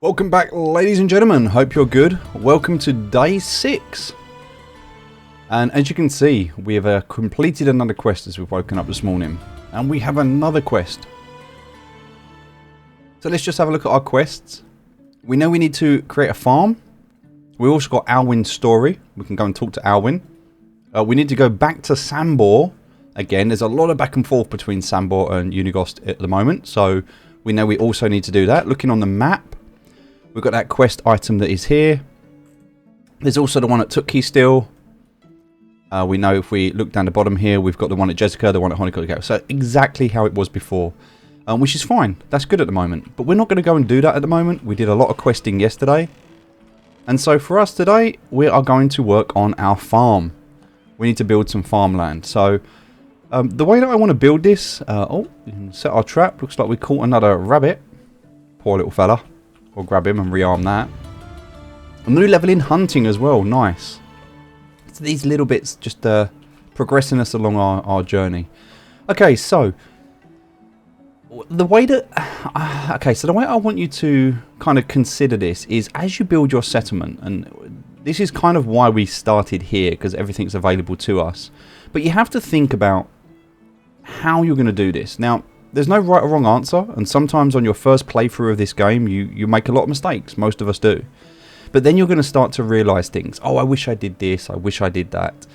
Welcome back, ladies and gentlemen. Hope you're good. Welcome to day 6. And as you can see, we have completed another quest as we've woken up this morning. And we have another quest. So let's just have a look at our quests. We know we need to create a farm. We also got Alwyn's story. We can go and talk to Alwyn. We need to go back to Sambor. Again, there's a lot of back and forth between Sambor and Unigost at the moment. So we know we also need to do that. Looking on the map, we've got that quest item that is here. There's also the one at Tukey still. We know if we look down the bottom here, we've got the one at Jessica, the one at Honeycomb. So exactly how it was before. Which is fine. That's good at the moment. But we're not going to go and do that at the moment. We did a lot of questing yesterday. And so for us today, we are going to work on our farm. We need to build some farmland. So the way that I want to build this... we can set our trap. Looks like we caught another rabbit. Poor little fella. We'll grab him and rearm that. A new level in hunting as well. Nice. So these little bits just progressing us along our journey. Okay, so the way that the way I want you to kind of consider this is as you build your settlement, and this is kind of why we started here, because everything's available to us. But you have to think about how you're going to do this. Now, there's no right or wrong answer, and sometimes on your first playthrough of this game, you make a lot of mistakes. Most of us do. But then you're going to start to realise things. Oh, I wish I did this. I wish I did that.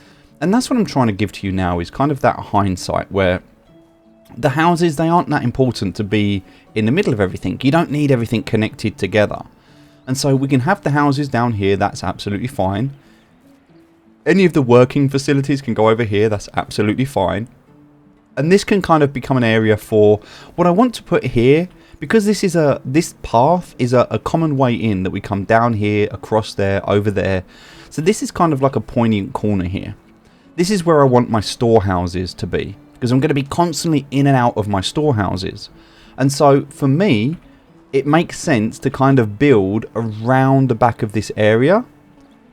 And that's what I'm trying to give to you now, is kind of that hindsight where the houses, they aren't that important to be in the middle of everything. You don't need everything connected together. And so we can have the houses down here. That's absolutely fine. Any of the working facilities can go over here. That's absolutely fine. And this can kind of become an area for what I want to put here, because this path is a common way in that we come down here, across there, over there. So this is kind of like a poignant corner here. This is where I want my storehouses to be, because I'm going to be constantly in and out of my storehouses. And so for me, it makes sense to kind of build around the back of this area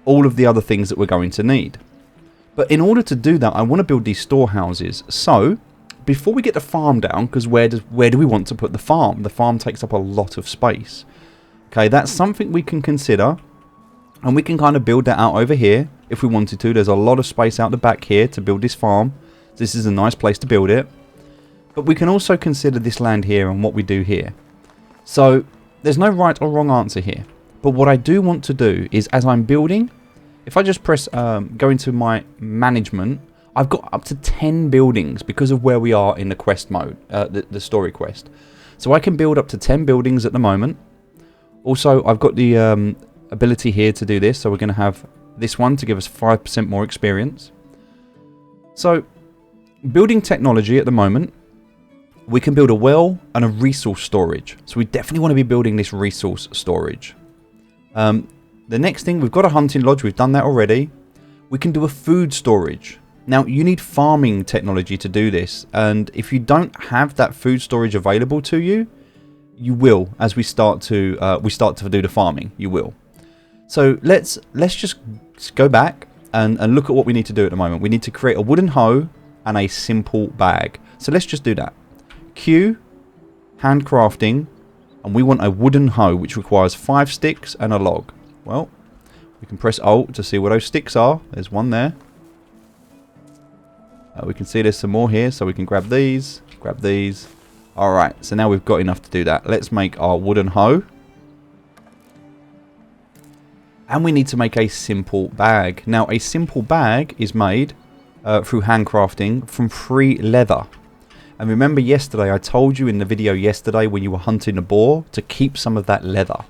all of the other things that we're going to need. But in order to do that, I want to build these storehouses. So before we get the farm down, because where do we want to put the farm? The farm takes up a lot of space. Okay, that's something we can consider. And we can kind of build that out over here if we wanted to. There's a lot of space out the back here to build this farm. This is a nice place to build it. But we can also consider this land here and what we do here. So there's no right or wrong answer here. But what I do want to do is, as I'm building, if I just press go into my management, I've got up to 10 buildings because of where we are in the quest mode, the story quest. So I can build up to 10 buildings at the moment. Also, I've got the ability here to do this. So we're going to have this one to give us 5% more experience. So building technology at the moment, we can build a well and a resource storage. So we definitely want to be building this resource storage. The next thing, we've got a hunting lodge. We've done that already. We can do a food storage. Now, you need farming technology to do this, and if you don't have that food storage available to you, you will as we start to do the farming. You will. So let's just go back and look at what we need to do at the moment. We need to create a wooden hoe and a simple bag. So let's just do that. Q, handcrafting, and we want a wooden hoe which requires 5 sticks and a log. Well, we can press Alt to see what those sticks are. There's one there. We can see there's some more here, so we can grab these. Alright, so now we've got enough to do that. Let's make our wooden hoe. And we need to make a simple bag. Now, a simple bag is made through handcrafting from free leather. And remember yesterday, I told you in the video yesterday when you were hunting a boar to keep some of that leather.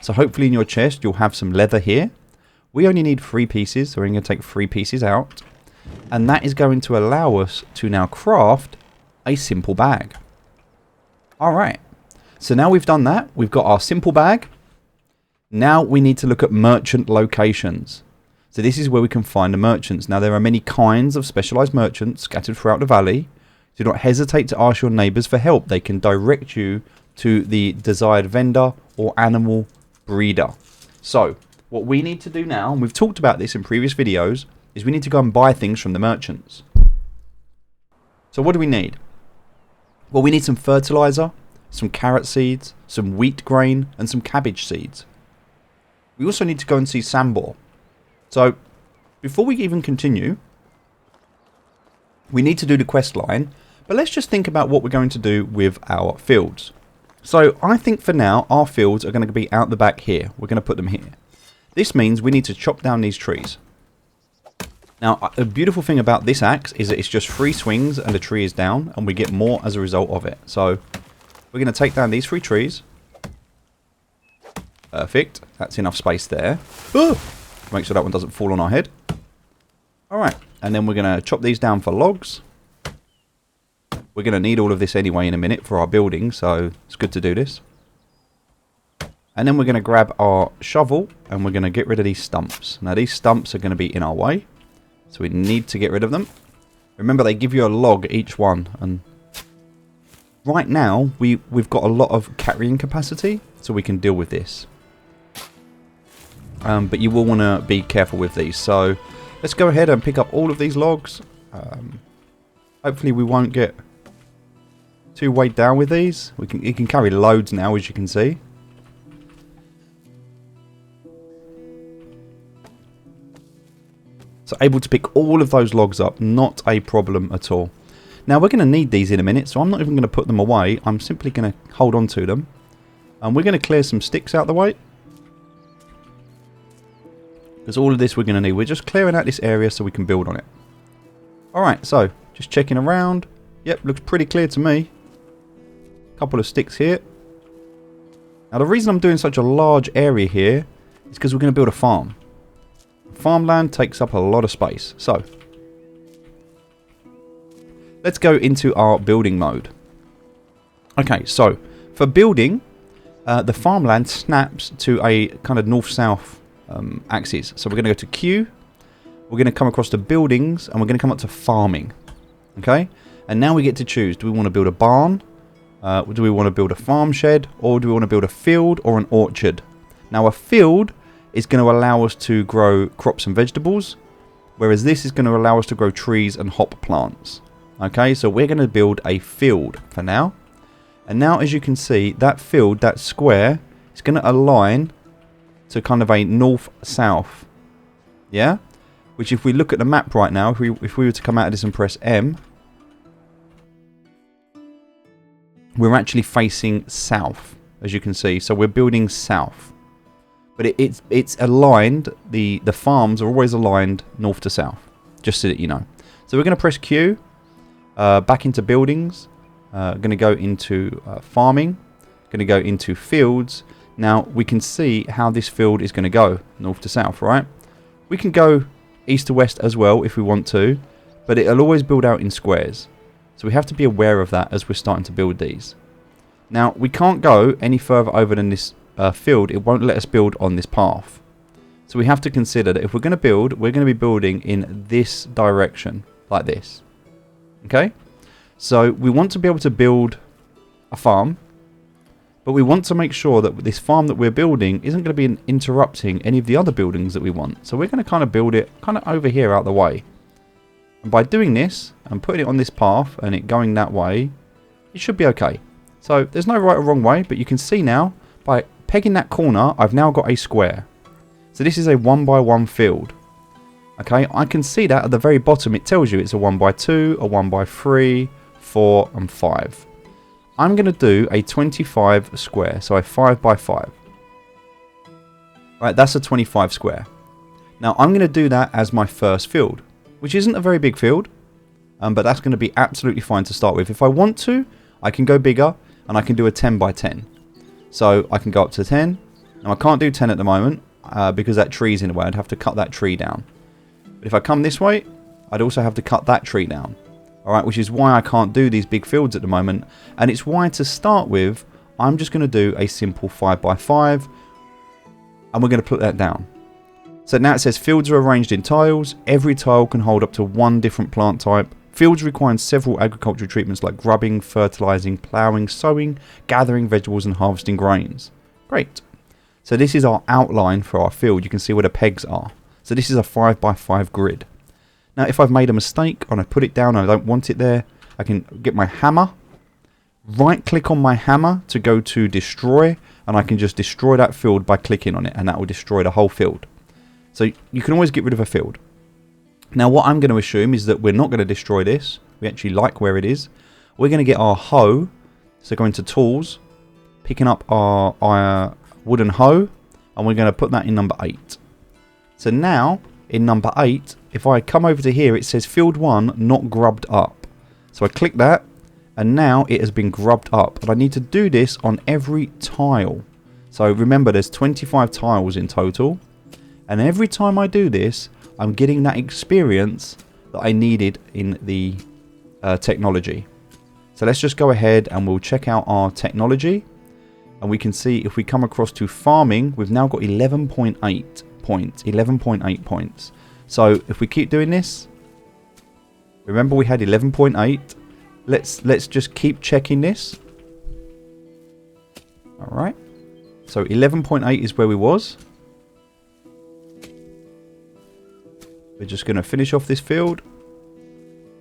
So hopefully in your chest, you'll have some leather here. We only need 3 pieces, so we're going to take 3 pieces out. And that is going to allow us to now craft a simple bag. Alright, so now we've done that. We've got our simple bag. Now we need to look at merchant locations. So this is where we can find the merchants. Now there are many kinds of specialised merchants scattered throughout the valley. Do not hesitate to ask your neighbours for help. They can direct you to the desired vendor or animal breeder. So what we need to do now, and we've talked about this in previous videos, is we need to go and buy things from the merchants. So what do we need? Well, we need some fertilizer, some carrot seeds, some wheat grain, and some cabbage seeds. We also need to go and see Sambor. So, before we even continue, we need to do the quest line, but let's just think about what we're going to do with our fields. So, I think for now, our fields are going to be out the back here. We're going to put them here. This means we need to chop down these trees. Now, the beautiful thing about this axe is that it's just 3 swings and the tree is down, and we get more as a result of it. So, we're going to take down these 3 trees. Perfect. That's enough space there. Oh! Make sure that one doesn't fall on our head. Alright, and then we're going to chop these down for logs. We're going to need all of this anyway in a minute for our building, so it's good to do this. And then we're going to grab our shovel, and we're going to get rid of these stumps. Now, these stumps are going to be in our way. So we need to get rid of them. Remember, they give you a log each one. And right now, we've got a lot of carrying capacity. So we can deal with this. But you will want to be careful with these. So let's go ahead and pick up all of these logs. Hopefully we won't get too weighed down with these. You can carry loads now, as you can see. So able to pick all of those logs up, not a problem at all. Now we're going to need these in a minute, so I'm not even going to put them away. I'm simply going to hold on to them. And we're going to clear some sticks out the way. Because all of this we're going to need. We're just clearing out this area so we can build on it. Alright, so just checking around. Yep, looks pretty clear to me. Couple of sticks here. Now the reason I'm doing such a large area here is because we're going to build a farm. Farmland takes up a lot of space. So, let's go into our building mode. Okay, so for building, the farmland snaps to a kind of north-south axis. So we're going to go to Q, we're going to come across to buildings, and we're going to come up to farming. Okay, and now we get to choose. Do we want to build a barn? Do we want to build a farm shed? Or do we want to build a field or an orchard? Now a field is going to allow us to grow crops and vegetables, whereas this is going to allow us to grow trees and hop plants. Okay, so we're going to build a field for now. And now, as you can see, that field, that square, is going to align to kind of a north-south. Yeah? Which, if we look at the map right now, if we were to come out of this and press M, we're actually facing south, as you can see. So we're building south. But it's aligned, the farms are always aligned north to south, just so that you know. So we're going to press Q, back into buildings, going to go into farming, going to go into fields. Now we can see how this field is going to go, north to south, right? We can go east to west as well if we want to, but it'll always build out in squares. So we have to be aware of that as we're starting to build these. Now we can't go any further over than this field. It won't let us build on this path. So we have to consider that if we're going to build, we're going to be building in this direction, like this. Okay? So we want to be able to build a farm, but we want to make sure that this farm that we're building isn't going to be interrupting any of the other buildings that we want. So we're going to kind of build it kind of over here out the way. And by doing this and putting it on this path and it going that way, it should be okay. So there's no right or wrong way, but you can see now by pegging that corner, I've now got a square. So this is a 1x1 field. Okay, I can see that at the very bottom it tells you it's a 1x2, a 1x3, 4 and 5. I'm going to do a 25 square, so a 5x5. Right, that's a 25 square. Now I'm going to do that as my first field, which isn't a very big field, but that's going to be absolutely fine to start with. If I want to, I can go bigger and I can do a 10x10. So I can go up to 10. Now I can't do 10 at the moment because that tree's in the way. I'd have to cut that tree down. But if I come this way, I'd also have to cut that tree down. Alright, which is why I can't do these big fields at the moment. And it's why, to start with, I'm just going to do a simple 5x5. And we're going to put that down. So now it says fields are arranged in tiles. Every tile can hold up to one different plant type. Fields require several agricultural treatments like grubbing, fertilizing, ploughing, sowing, gathering vegetables and harvesting grains. Great. So this is our outline for our field. You can see where the pegs are. So this is a 5x5 grid. Now if I've made a mistake and I put it down and I don't want it there, I can get my hammer, right click on my hammer to go to destroy, and I can just destroy that field by clicking on it, and that will destroy the whole field. So you can always get rid of a field. Now what I'm going to assume is that we're not going to destroy this. We actually like where it is. We're going to get our hoe, so go into tools, picking up our wooden hoe, and we're going to put that in number 8. So now in number 8, if I come over to here, it says field 1 not grubbed up. So I click that, and now it has been grubbed up. But I need to do this on every tile. So remember, there's 25 tiles in total, and every time I do this, I'm getting that experience that I needed in the technology. So let's just go ahead and we'll check out our technology, and we can see if we come across to farming, we've now got 11.8 points. 11.8 points. So if we keep doing this, remember we had 11.8. Let's just keep checking this. All right. So 11.8 is where we was. We're just going to finish off this field.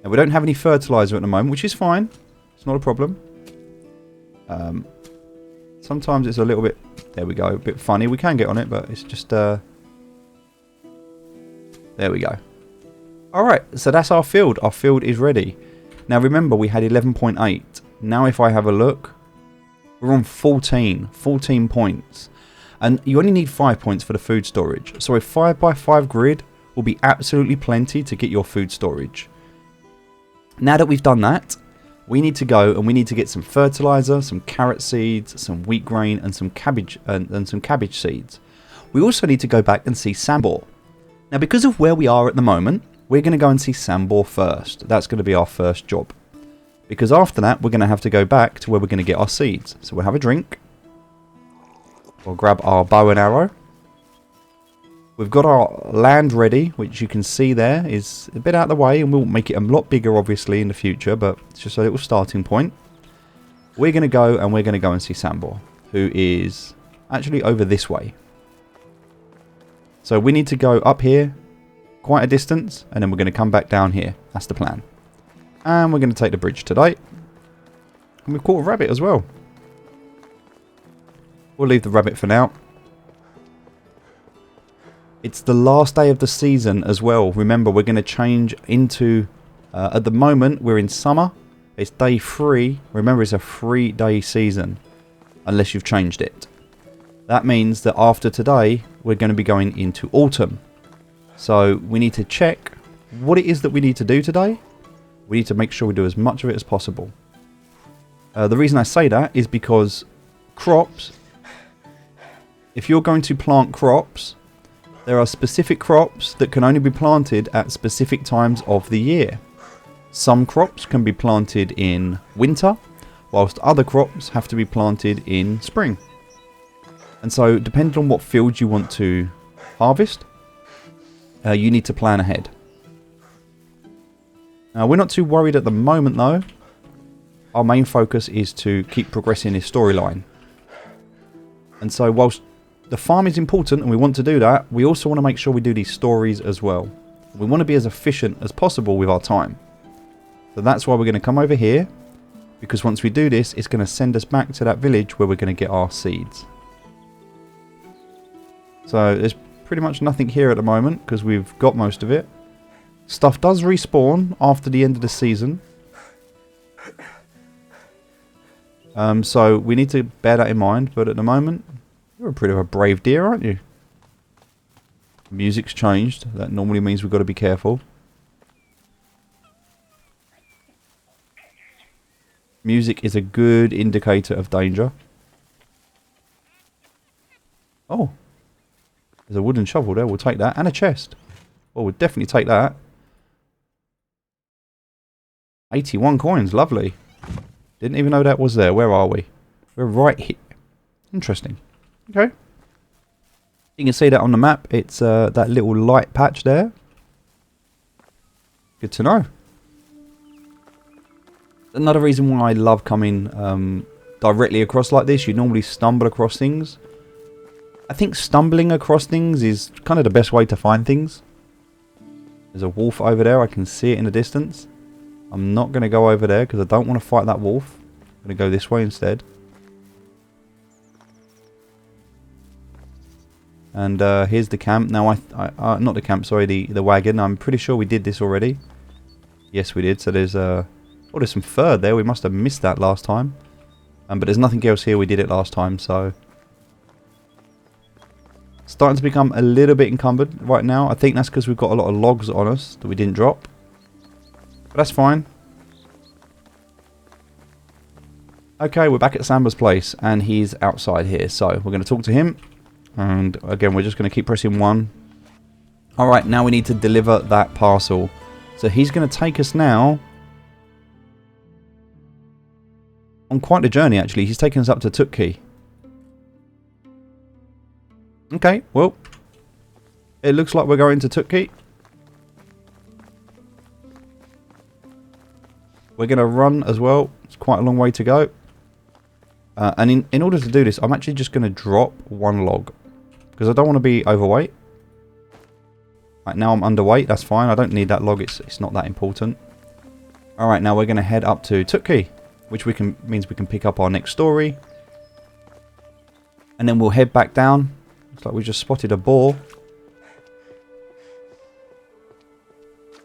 And we don't have any fertilizer at the moment, which is fine. It's not a problem. Sometimes it's a little bit, there we go, a bit funny. We can get on it, but it's just, there we go. Alright, so that's our field. Our field is ready. Now remember, we had 11.8. Now if I have a look, we're on 14 points. And you only need 5 points for the food storage. So a 5x5 grid will be absolutely plenty to get your food storage. Now that we've done that, we need to go and we need to get some fertilizer, some carrot seeds, some wheat grain, and some cabbage seeds. We also need to go back and see Sambor. Now because of where we are at the moment, we're going to go and see Sambor first. That's going to be our first job. Because after that, we're going to have to go back to where we're going to get our seeds. So we'll have a drink. We'll grab our bow and arrow. We've got our land ready, which you can see there is a bit out of the way, and we'll make it a lot bigger obviously in the future, but it's just a little starting point. We're going to go and see Sambor, who is actually over this way. So we need to go up here quite a distance, and then we're going to come back down here. That's the plan. And we're going to take the bridge today. And we've caught a rabbit as well. We'll leave the rabbit for now. It's the last day of the season as well. Remember, we're going to change into... at the moment, we're in summer. It's day 3. Remember, it's a 3-day season. Unless you've changed it. That means that after today, we're going to be going into autumn. So we need to check what it is that we need to do today. We need to make sure we do as much of it as possible. The reason I say that is because crops... If you're going to plant crops... There are specific crops that can only be planted at specific times of the year. Some crops can be planted in winter, whilst other crops have to be planted in spring. And so, depending on what fields you want to harvest, you need to plan ahead. Now, we're not too worried at the moment though. Our main focus is to keep progressing this storyline. And so, whilst the farm is important and we want to do that, we also want to make sure we do these stories as well. We want to be as efficient as possible with our time. So that's why we're going to come over here, because once we do this, it's going to send us back to that village where we're going to get our seeds. So there's pretty much nothing here at the moment because we've got most of it. Stuff does respawn after the end of the season. So we need to bear that in mind, but at the moment... You're a bit of a brave deer, aren't you? Music's changed. That normally means we've got to be careful. Music is a good indicator of danger. Oh. There's a wooden shovel there. We'll take that. And a chest. Well, we'll definitely take that. 81 coins. Lovely. Didn't even know that was there. Where are we? We're right here. Interesting. Okay. You can see that on the map. It's that little light patch there. Good to know. Another reason why I love coming directly across like this. You normally stumble across things. I think stumbling across things is kind of the best way to find things. There's a wolf over there. I can see it in the distance. I'm not going to go over there because I don't want to fight that wolf. I'm going to go this way instead. And here's the camp. Now, not the camp, sorry, the wagon. I'm pretty sure we did this already. Yes, we did. So there's there's some fur there. We must have missed that last time. But there's nothing else here. We did it last time, so... Starting to become a little bit encumbered right now. I think that's because we've got a lot of logs on us that we didn't drop. But that's fine. Okay, we're back at Samba's place, and he's outside here. So we're going to talk to him. And again, we're just going to keep pressing 1. Alright, now we need to deliver that parcel. So he's going to take us now on quite a journey, actually. He's taking us up to Tukki. Okay, well, it looks like we're going to Tukki. We're going to run as well. It's quite a long way to go. And in order to do this, I'm actually just going to drop 1 log. Because I don't want to be overweight. Right, now I'm underweight. That's fine. I don't need that log. It's not that important. Alright, now we're going to head up to Tukki. Which means we can pick up our next story. And then we'll head back down. Looks like we just spotted a boar.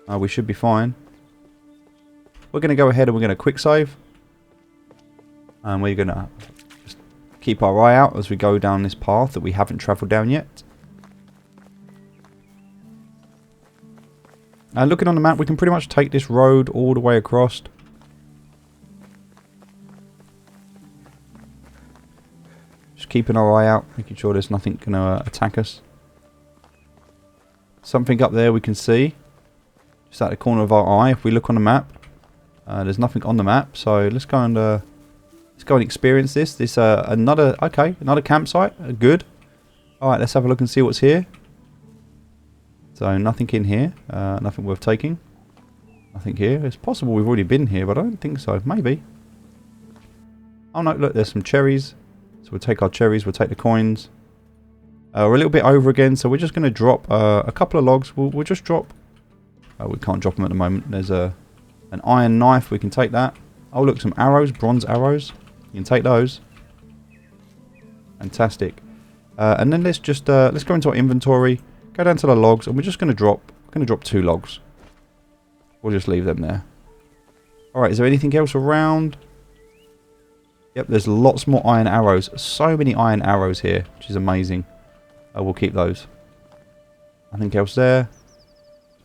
We should be fine. We're going to go ahead and we're going to quick save. And we're going to just keep our eye out as we go down this path that we haven't travelled down yet. Looking on the map, we can pretty much take this road all the way across. Just keeping our eye out, making sure there's nothing going to attack us. Something up there we can see. Just at the corner of our eye, if we look on the map. There's nothing on the map, so let's go and experience this. This another campsite. Good. All right, let's have a look and see what's here. So nothing in here. Nothing worth taking. Nothing here. It's possible we've already been here, but I don't think so. Maybe. Oh no! Look, there's some cherries. So we'll take our cherries. We'll take the coins. We're a little bit over again, so we're just going to drop a couple of logs. We'll just drop. We can't drop them at the moment. There's an iron knife. We can take that. Oh look, some arrows, bronze arrows. You can take those. Fantastic. And then let's just let's go into our inventory. Go down to the logs, and we're just going to drop. We're going to drop 2 logs. We'll just leave them there. All right. Is there anything else around? Yep. There's lots more iron arrows. So many iron arrows here, which is amazing. We'll keep those. Nothing else there.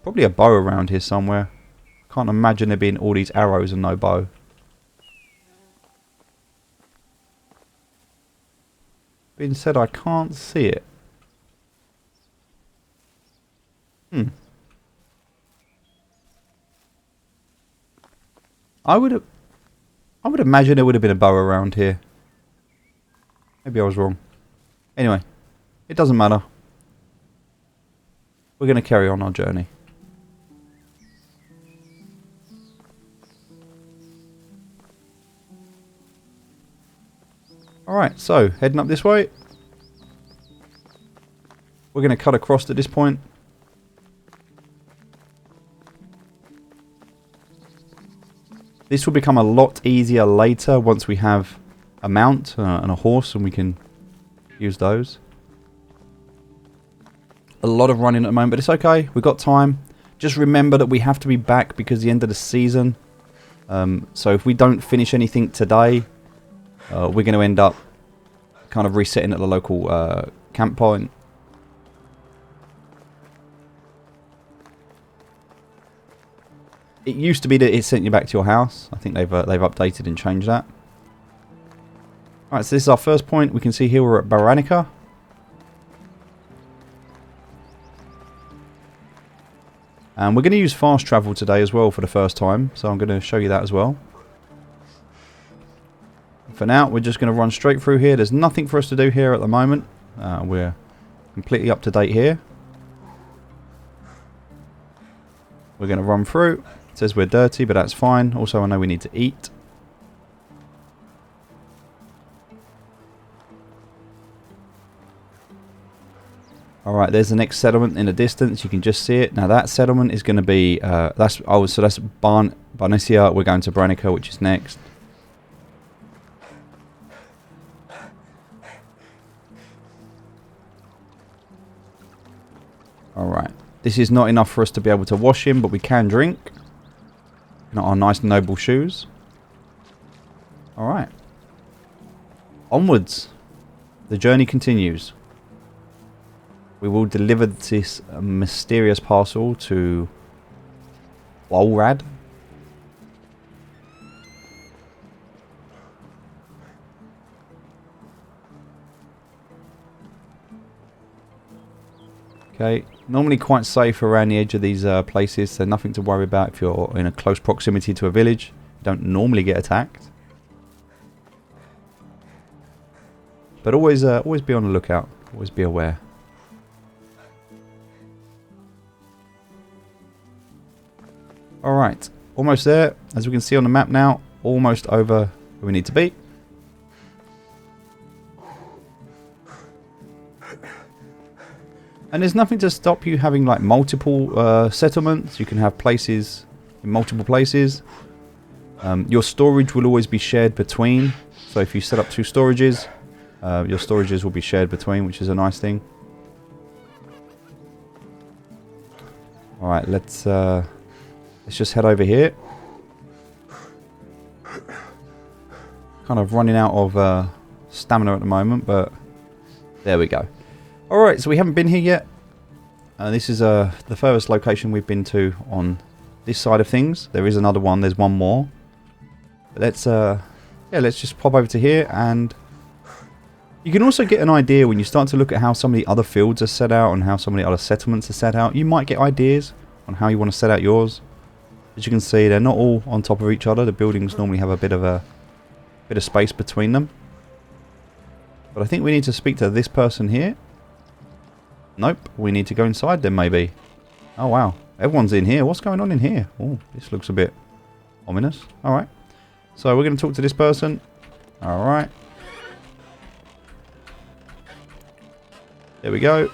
Probably a bow around here somewhere. Can't imagine there being all these arrows and no bow. Being said, I can't see it. I would imagine there would have been a bow around here. Maybe I was wrong. Anyway, it doesn't matter. We're going to carry on our journey. Alright, so heading up this way. We're going to cut across at this point. This will become a lot easier later once we have a mount and a horse and we can use those. A lot of running at the moment, but it's okay. We've got time. Just remember that we have to be back because the end of the season. So if we don't finish anything today, we're going to end up kind of resetting at the local camp point. It used to be that it sent you back to your house. I think they've updated and changed that. Alright, so this is our first point. We can see here we're at Baranica. And we're going to use fast travel today as well for the first time. So I'm going to show you that as well. For now, we're just going to run straight through here. There's nothing for us to do here at the moment. We're completely up to date here. We're going to run through. It says we're dirty, but that's fine. Also, I know we need to eat. Alright, there's the next settlement in the distance. You can just see it. Now that settlement is going to be... that's Barnesia. We're going to Branica, which is next. Alright. This is not enough for us to be able to wash him, but we can drink. Not our nice noble shoes. Alright. Onwards. The journey continues. We will deliver this mysterious parcel to Walrad. Okay, normally quite safe around the edge of these places, so nothing to worry about if you're in a close proximity to a village. You don't normally get attacked. But always be on the lookout. Always be aware. Alright, almost there. As we can see on the map now, almost over where we need to be. And there's nothing to stop you having like multiple settlements. You can have places in multiple places. Your storage will always be shared between. So if you set up 2 storages, your storages will be shared between, which is a nice thing. Alright, let's just head over here. Kind of running out of stamina at the moment, but there we go. Alright, so we haven't been here yet. This is the furthest location we've been to on this side of things. There is another one, there's one more. But let's just pop over to here, and you can also get an idea when you start to look at how some of the other fields are set out and how some of the other settlements are set out. You might get ideas on how you want to set out yours. As you can see, they're not all on top of each other. The buildings normally have a bit of space between them. But I think we need to speak to this person here. Nope, we need to go inside then maybe. Oh wow, everyone's in here. What's going on in here? Oh, this looks a bit ominous. Alright, so we're going to talk to this person. Alright. There we go.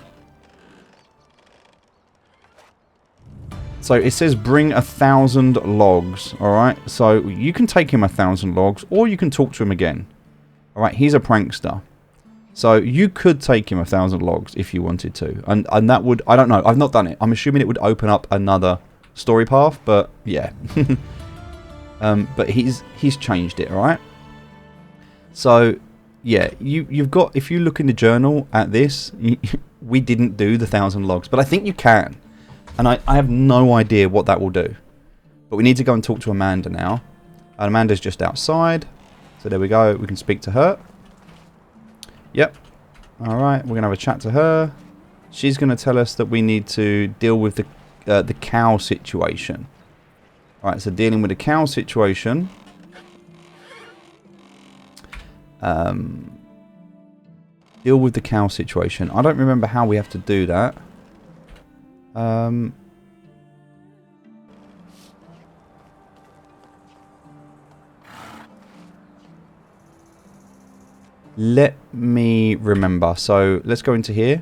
So it says bring 1,000 logs. Alright, so you can take him 1,000 logs or you can talk to him again. Alright, he's a prankster. So you could take him 1,000 logs if you wanted to. And that would, I don't know, I've not done it. I'm assuming it would open up another story path, but yeah. But he's changed it, alright? So yeah, you've got, if you look in the journal at this, we didn't do the 1,000 logs, but I think you can. And I have no idea what that will do. But we need to go and talk to Amanda now. And Amanda's just outside. So there we go, we can speak to her. Yep. Alright, we're going to have a chat to her. She's going to tell us that we need to deal with the cow situation. Alright, so dealing with the cow situation. Deal with the cow situation. I don't remember how we have to do that. Let me remember. So let's go into here.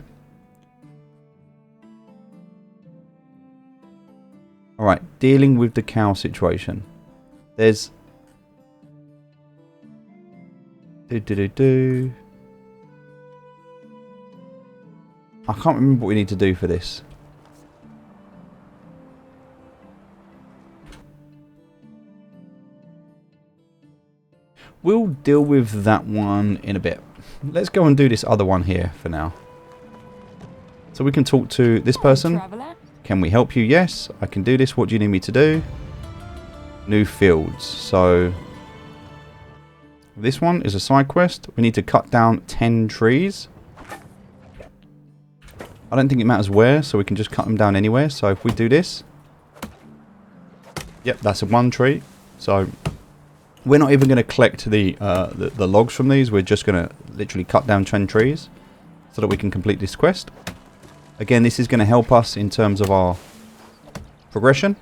Alright, dealing with the cow situation. There's... I can't remember what we need to do for this. We'll deal with that one in a bit. Let's go and do this other one here for now. So we can talk to this person. Can we help you? Yes, I can do this. What do you need me to do? New fields. So this one is a side quest. We need to cut down 10 trees. I don't think it matters where, so we can just cut them down anywhere. So if we do this. Yep, that's a 1 tree. So we're not even going to collect the logs from these. We're just going to literally cut down 10 trees so that we can complete this quest. Again, this is going to help us in terms of our progression.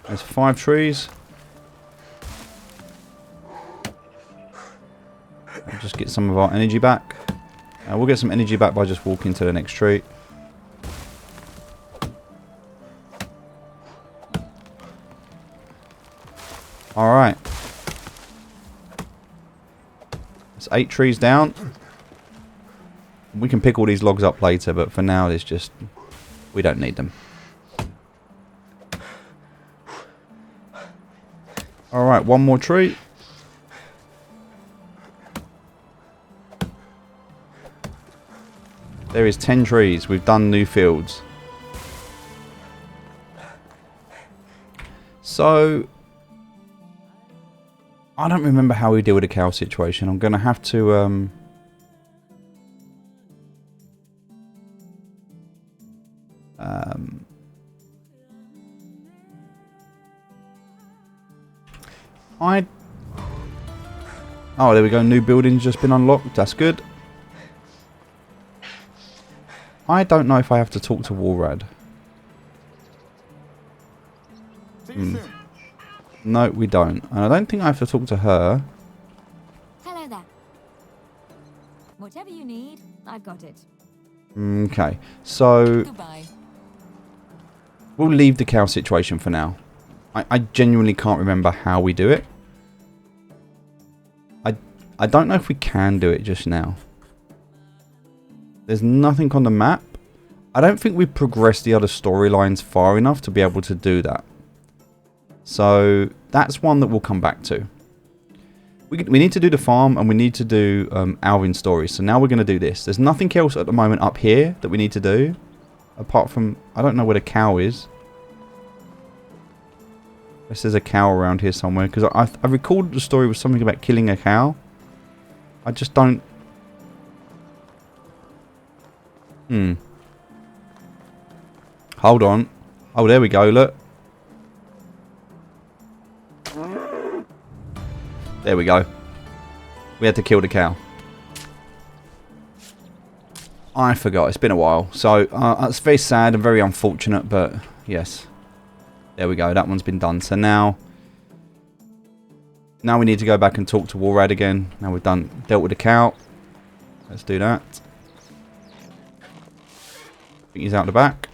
There's 5 trees. We'll just get some of our energy back. We'll get some energy back by just walking to the next tree. Alright. Let's 8 trees down. We can pick all these logs up later, but for now, there's just... we don't need them. Alright, one more tree. There is 10 trees. We've done new fields. So... I don't remember how we deal with the cow situation. I'm going to have to... Oh, there we go. New building's just been unlocked. That's good. I don't know if I have to talk to Walrad. No, we don't. And I don't think I have to talk to her. Hello there. Whatever you need, I've got it. Okay. So... Goodbye. We'll leave the cow situation for now. I genuinely can't remember how we do it. I don't know if we can do it just now. There's nothing on the map. I don't think we've progressed the other storylines far enough to be able to do that. So that's one that we'll come back to. We need to do the farm and we need to do Alvin's story. So now we're going to do this. There's nothing else at the moment up here that we need to do. Apart from, I don't know where the cow is. Unless there's a cow around here somewhere. Because I recalled the story was something about killing a cow. I just don't... Hold on. Oh, there we go, look. There we go. We had to kill the cow. I forgot. It's been a while. So, it's very sad and very unfortunate, but yes. There we go. That one's been done. So now we need to go back and talk to Walrad again. Now we've dealt with the cow. Let's do that. I think he's out the back.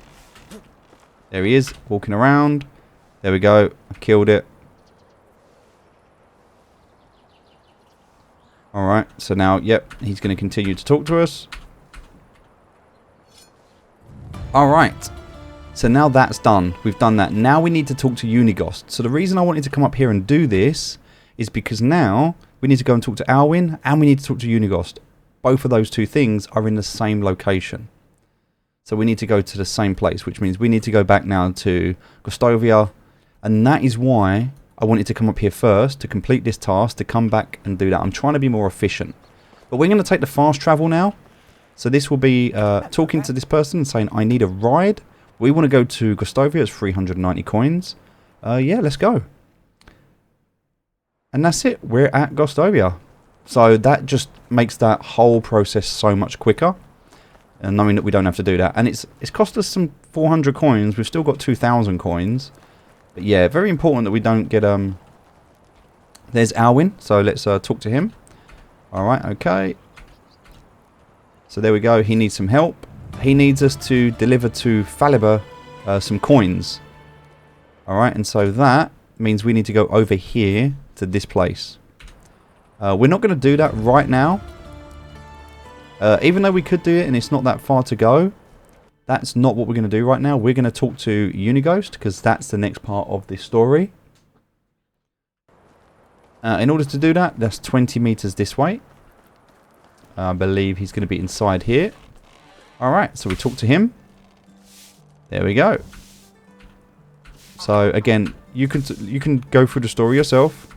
There he is, walking around. There we go. I killed it. Alright, so now, yep, he's going to continue to talk to us. Alright, so now that's done. We've done that. Now we need to talk to Unigost. So the reason I wanted to come up here and do this is because now we need to go and talk to Alwyn and we need to talk to Unigost. Both of those two things are in the same location. So we need to go to the same place, which means we need to go back now to Gostovia. And that is why I wanted to come up here first to complete this task, to come back and do that. I'm trying to be more efficient. But we're going to take the fast travel now. So this will be talking to this person and saying, I need a ride. We want to go to Gostovia. It's 390 coins. Yeah, let's go. And that's it. We're at Gostovia. So that just makes that whole process so much quicker. And knowing that we don't have to do that. And it's cost us some 400 coins. We've still got 2,000 coins. But yeah, very important that we don't get... There's Alwyn. So let's talk to him. Alright, okay. So there we go. He needs some help. He needs us to deliver to Faliber some coins. Alright, and so that means we need to go over here to this place. We're not going to do that right now. Even though we could do it and it's not that far to go, that's not what we're going to do right now. We're going to talk to Unigost because that's the next part of this story. In order to do that, that's 20 meters this way. I believe he's going to be inside here. Alright, so we talk to him. There we go. So again, you can go through the story yourself.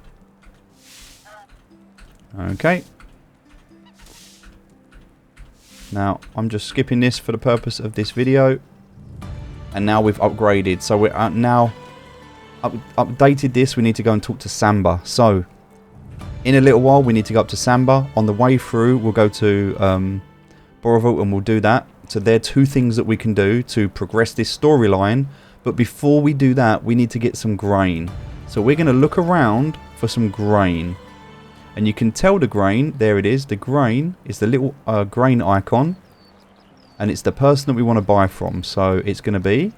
Okay. Now, I'm just skipping this for the purpose of this video. And now we've upgraded. So we're now updated this. We need to go and talk to Samba. So, in a little while, we need to go up to Samba. On the way through, we'll go to Borovo and we'll do that. So there are two things that we can do to progress this storyline. But before we do that, we need to get some grain. So we're going to look around for some grain. And you can tell the grain, there it is, the grain is the little grain icon. And it's the person that we want to buy from. So it's going to be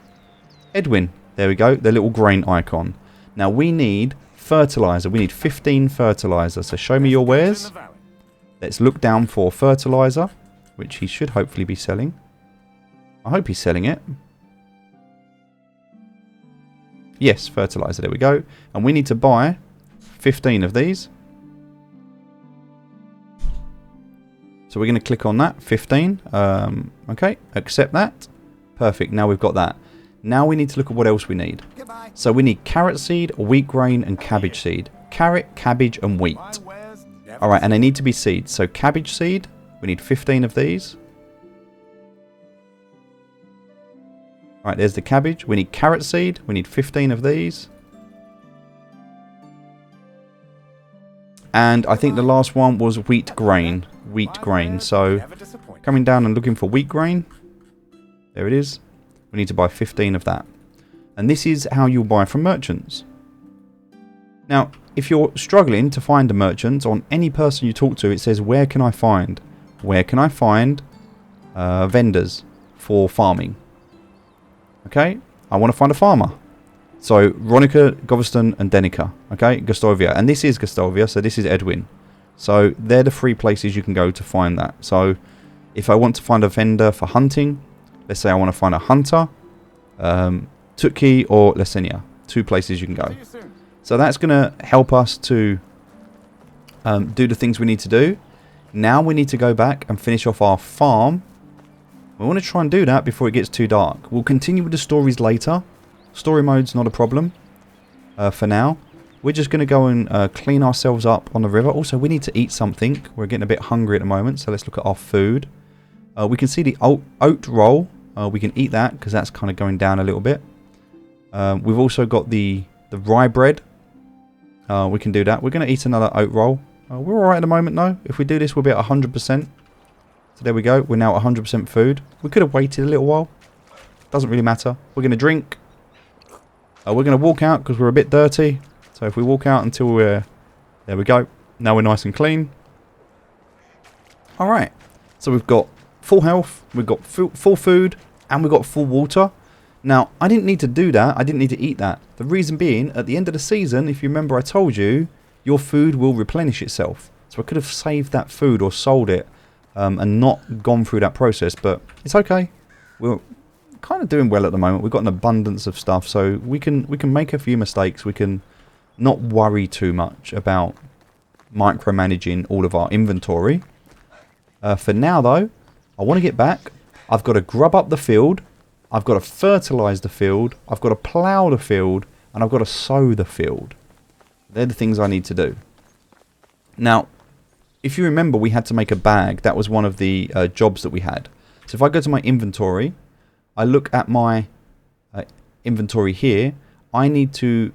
Edwin. There we go, the little grain icon. Now we need fertilizer. We need 15 fertilizer. So show me your wares. Let's look down for fertilizer, which he should hopefully be selling. I hope he's selling it. Yes, fertilizer, there we go. And we need to buy 15 of these. So we're going to click on that, 15. Okay, accept that. Perfect, now we've got that. Now we need to look at what else we need. Goodbye. So we need carrot seed, wheat grain, and cabbage seed. Carrot, cabbage, and wheat. Alright, and they need to be seeds. So cabbage seed, we need 15 of these. Alright, there's the cabbage. We need carrot seed, we need 15 of these. And I think the last one was wheat grain. Wheat grain. So coming down and looking for wheat grain. There it is. We need to buy 15 of that. And this is how you'll buy from merchants. Now, if you're struggling to find a merchant, on any person you talk to, it says, where can I find? Where can I find vendors for farming? Okay, I want to find a farmer. So, Ronica, Goveston, and Denica. Okay, Gostovia. And this is Gostovia, so this is Edwin. So, they're the 3 places you can go to find that. So, if I want to find a vendor for hunting, let's say I want to find a hunter, Tukki or Lesenia. 2 places you can go. So that's going to help us to do the things we need to do. Now we need to go back and finish off our farm. We want to try and do that before it gets too dark. We'll continue with the stories later. Story mode's not a problem for now. We're just going to go and clean ourselves up on the river. Also, we need to eat something. We're getting a bit hungry at the moment, so let's look at our food. We can see the oat roll. We can eat that because that's kind of going down a little bit. We've also got the rye bread. We can do that. We're going to eat another oat roll. We're alright at the moment, though. If we do this, we'll be at 100%. So there we go. We're now at 100% food. We could have waited a little while. Doesn't really matter. We're going to drink. We're going to walk out because we're a bit dirty. So if we walk out until we're... There we go. Now we're nice and clean. Alright. So we've got full health. We've got full food. And we've got full water. Now, I didn't need to do that. I didn't need to eat that. The reason being, at the end of the season, if you remember I told you, your food will replenish itself. So I could have saved that food or sold it and not gone through that process. But it's okay. We're kind of doing well at the moment. We've got an abundance of stuff. So we can make a few mistakes. We can not worry too much about micromanaging all of our inventory. For now, though, I want to get back. I've got to grub up the field. I've got to fertilise the field, I've got to plough the field, and I've got to sow the field. They're the things I need to do. Now, if you remember, we had to make a bag. That was one of the jobs that we had. So if I go to my inventory, I look at my inventory here, I need to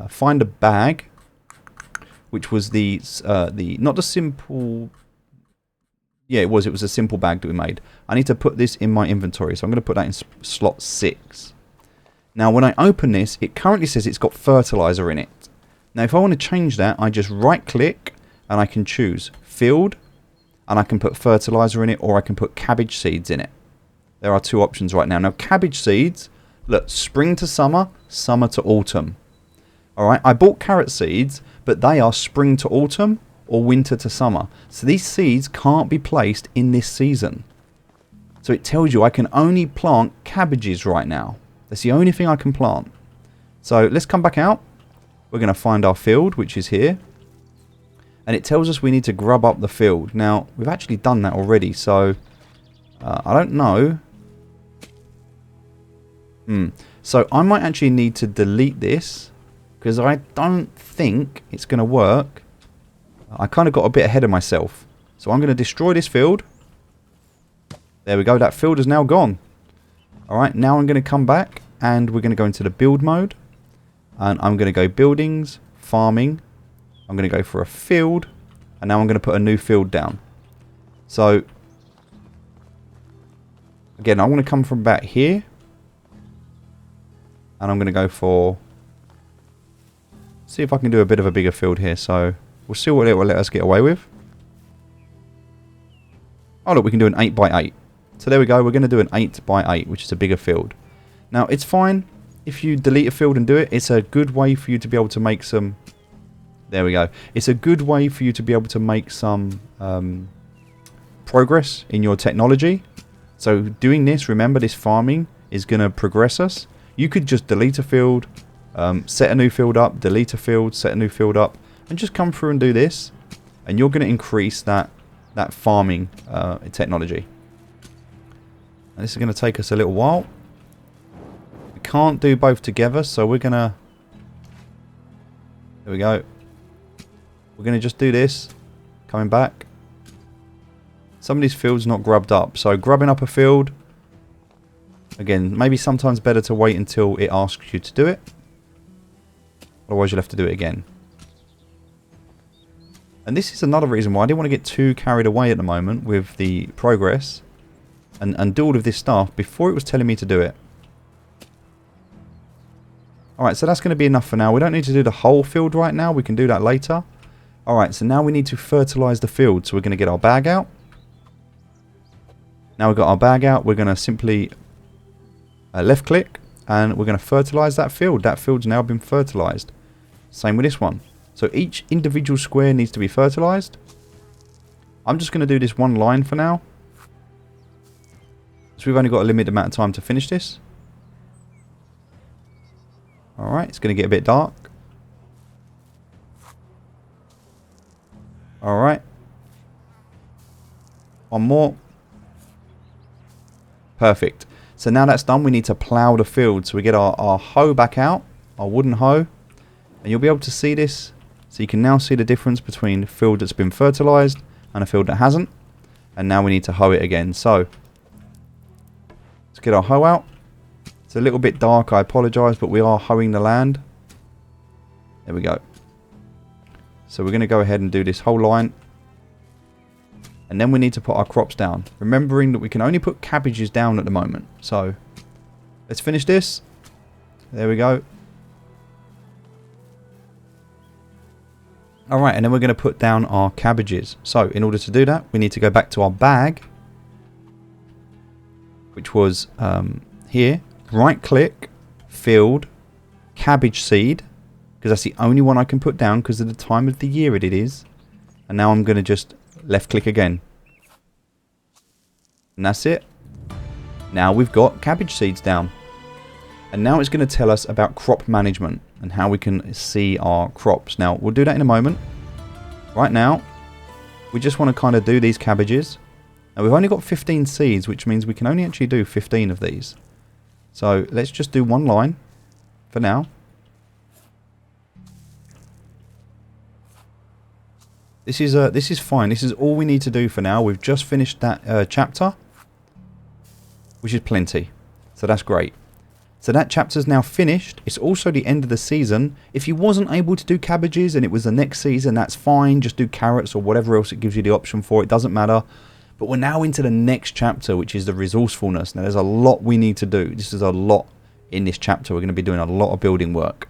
find a bag, which was not the simple... Yeah, it was a simple bag that we made. I need to put this in my inventory. So I'm going to put that in slot 6. Now, when I open this, it currently says it's got fertilizer in it. Now, if I want to change that, I just right-click and I can choose field. And I can put fertilizer in it, or I can put cabbage seeds in it. There are 2 options right now. Now, cabbage seeds, look, spring to summer, summer to autumn. Alright, I bought carrot seeds, but they are spring to autumn, or winter to summer. So these seeds can't be placed in this season. So it tells you I can only plant cabbages right now. That's the only thing I can plant. So let's come back out. We're going to find our field, which is here. And it tells us we need to grub up the field. Now, we've actually done that already, so I don't know. So I might actually need to delete this, because I don't think it's going to work. I kind of got a bit ahead of myself. So I'm going to destroy this field. There we go. That field is now gone. Alright, now I'm going to come back and we're going to go into the build mode. And I'm going to go buildings, farming. I'm going to go for a field. And now I'm going to put a new field down. So, again, I'm going to come from back here. And I'm going to go for... See if I can do a bit of a bigger field here. So... We'll see what it will let us get away with. Oh look, we can do an 8x8. So there we go, we're going to do an 8x8, which is a bigger field. Now, it's fine if you delete a field and do it. It's a good way for you to be able to make some There we go. It's a good way for you to be able to make some progress in your technology. So doing this, remember, this farming is going to progress us. You could just delete a field, set a new field up, delete a field, set a new field up, and just come through and do this. And you're going to increase that farming technology. And this is going to take us a little while. We can't do both together, so we're going to... There we go. We're going to just do this. Coming back. Some of these fields not grubbed up. So grubbing up a field. Again, maybe sometimes better to wait until it asks you to do it. Otherwise you'll have to do it again. And this is another reason why I didn't want to get too carried away at the moment with the progress. And do all of this stuff before it was telling me to do it. Alright, so that's going to be enough for now. We don't need to do the whole field right now. We can do that later. Alright, so now we need to fertilize the field. So we're going to get our bag out. Now we've got our bag out. We're going to simply left click. And we're going to fertilize that field. That field's now been fertilized. Same with this one. So each individual square needs to be fertilized. I'm just going to do this one line for now. So we've only got a limited amount of time to finish this. Alright, it's going to get a bit dark. Alright. One more. Perfect. So now that's done, we need to plough the field. So we get our hoe back out, our wooden hoe. And you'll be able to see this. So you can now see the difference between a field that's been fertilised and a field that hasn't. And now we need to hoe it again. So let's get our hoe out. It's a little bit dark, I apologise, but we are hoeing the land. There we go. So we're going to go ahead and do this whole line. And then we need to put our crops down. Remembering that we can only put cabbages down at the moment. So let's finish this. There we go. Alright, and then we're going to put down our cabbages. So in order to do that, we need to go back to our bag. Which was here. Right click, field, cabbage seed. Because that's the only one I can put down because of the time of the year it is. And now I'm going to just left click again. And that's it. Now we've got cabbage seeds down. And now it's going to tell us about crop management and how we can see our crops. Now we'll do that in a moment. Right now, we just want to kind of do these cabbages. Now we've only got 15 seeds, which means we can only actually do 15 of these. So let's just do one line for now. This is fine. This is all we need to do for now. We've just finished that chapter, which is plenty. So that's great. So that chapter's now finished. It's also the end of the season. If you wasn't able to do cabbages and it was the next season, that's fine. Just do carrots or whatever else it gives you the option for. It doesn't matter. But we're now into the next chapter, which is the resourcefulness. Now, there's a lot we need to do. This is a lot in this chapter. We're going to be doing a lot of building work.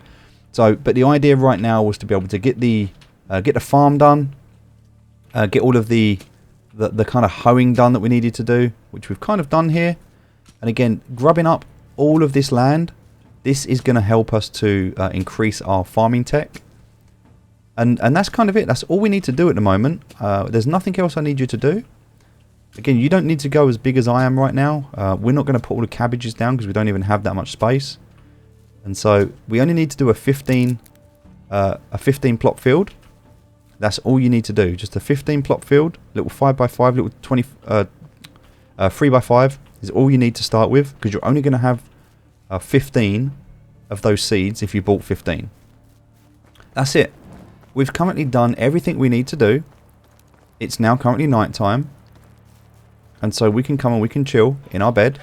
So, but the idea right now was to be able to get the farm done, get all of the kind of hoeing done that we needed to do, which we've kind of done here. And again, grubbing up all of this land. This is going to help us to increase our farming tech. And that's kind of it. That's all we need to do at the moment. There's nothing else I need you to do. Again, you don't need to go as big as I am right now. We're not going to put all the cabbages down because we don't even have that much space. And so we only need to do a 15 plot field. That's all you need to do. Just a 15 plot field, little 5x5, little 20, 3x5 is all you need to start with, because you're only going to have 15 of those seeds if you bought 15. That's it. We've currently done everything we need to do. It's now currently night time. And so we can come and we can chill in our bed.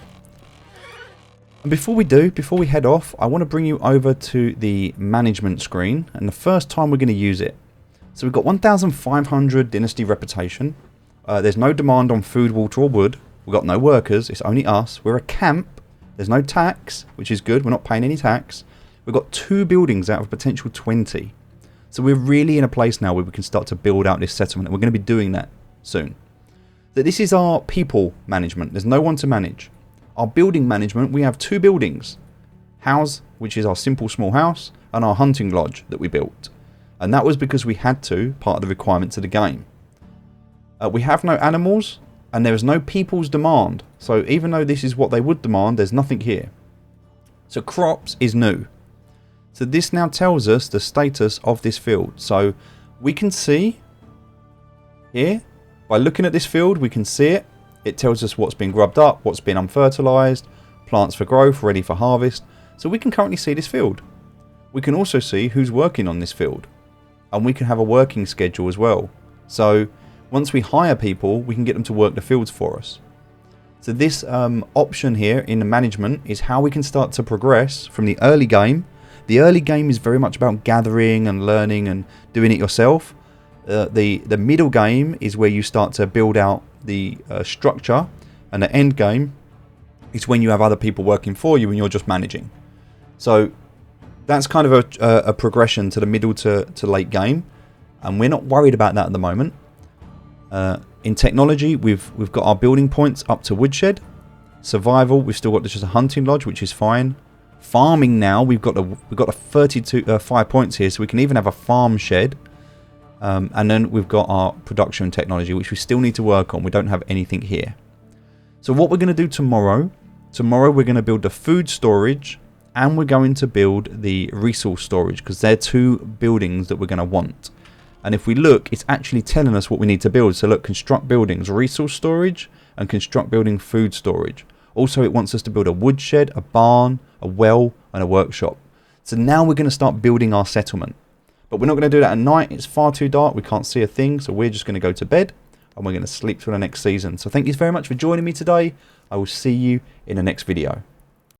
And before we head off, I want to bring you over to the management screen. And the first time we're going to use it. So we've got 1,500 Dynasty reputation. There's no demand on food, water or wood. We've got no workers. It's only us. We're a camp. There's no tax, which is good. We're not paying any tax. We've got 2 buildings out of potential 20. So we're really in a place now where we can start to build out this settlement. And we're going to be doing that soon. So this is our people management. There's no one to manage. Our building management, we have 2 buildings. House, which is our simple small house, and our hunting lodge that we built. And that was because we had to, part of the requirements of the game. We have no animals, and there is no people's demand. So even though this is what they would demand, there's nothing here. So crops is new. So this now tells us the status of this field. So we can see here, by looking at this field, we can see it. It tells us what's been grubbed up, what's been unfertilized, plants for growth, ready for harvest. So we can currently see this field. We can also see who's working on this field. And we can have a working schedule as well. So once we hire people, we can get them to work the fields for us. So this option here in the management is how we can start to progress from the early game. The early game is very much about gathering and learning and doing it yourself. The middle game is where you start to build out the structure, and the end game is when you have other people working for you and you're just managing. So that's kind of a progression to the middle to late game, and we're not worried about that at the moment. In technology, we've got our building points up to woodshed. Survival, we've still got just a hunting lodge, which is fine. Farming now, we've got a 5 points here, so we can even have a farm shed. And then we've got our production technology, which we still need to work on. We don't have anything here. So what we're going to do tomorrow we're going to build the food storage, and we're going to build the resource storage, because they're two buildings that we're going to want. And if we look, it's actually telling us what we need to build. So look, construct buildings, resource storage, and construct building food storage. Also, it wants us to build a woodshed, a barn, a well, and a workshop. So now we're going to start building our settlement. But we're not going to do that at night. It's far too dark. We can't see a thing. So we're just going to go to bed, and we're going to sleep till the next season. So thank you very much for joining me today. I will see you in the next video.